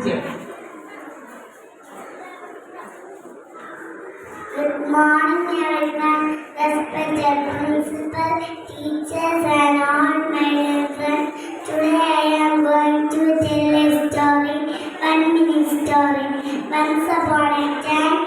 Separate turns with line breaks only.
Good morning, everyone. Respected principal, teachers, and all my dear friends. Today I am going to tell a story, 1 minute story. Once upon a time,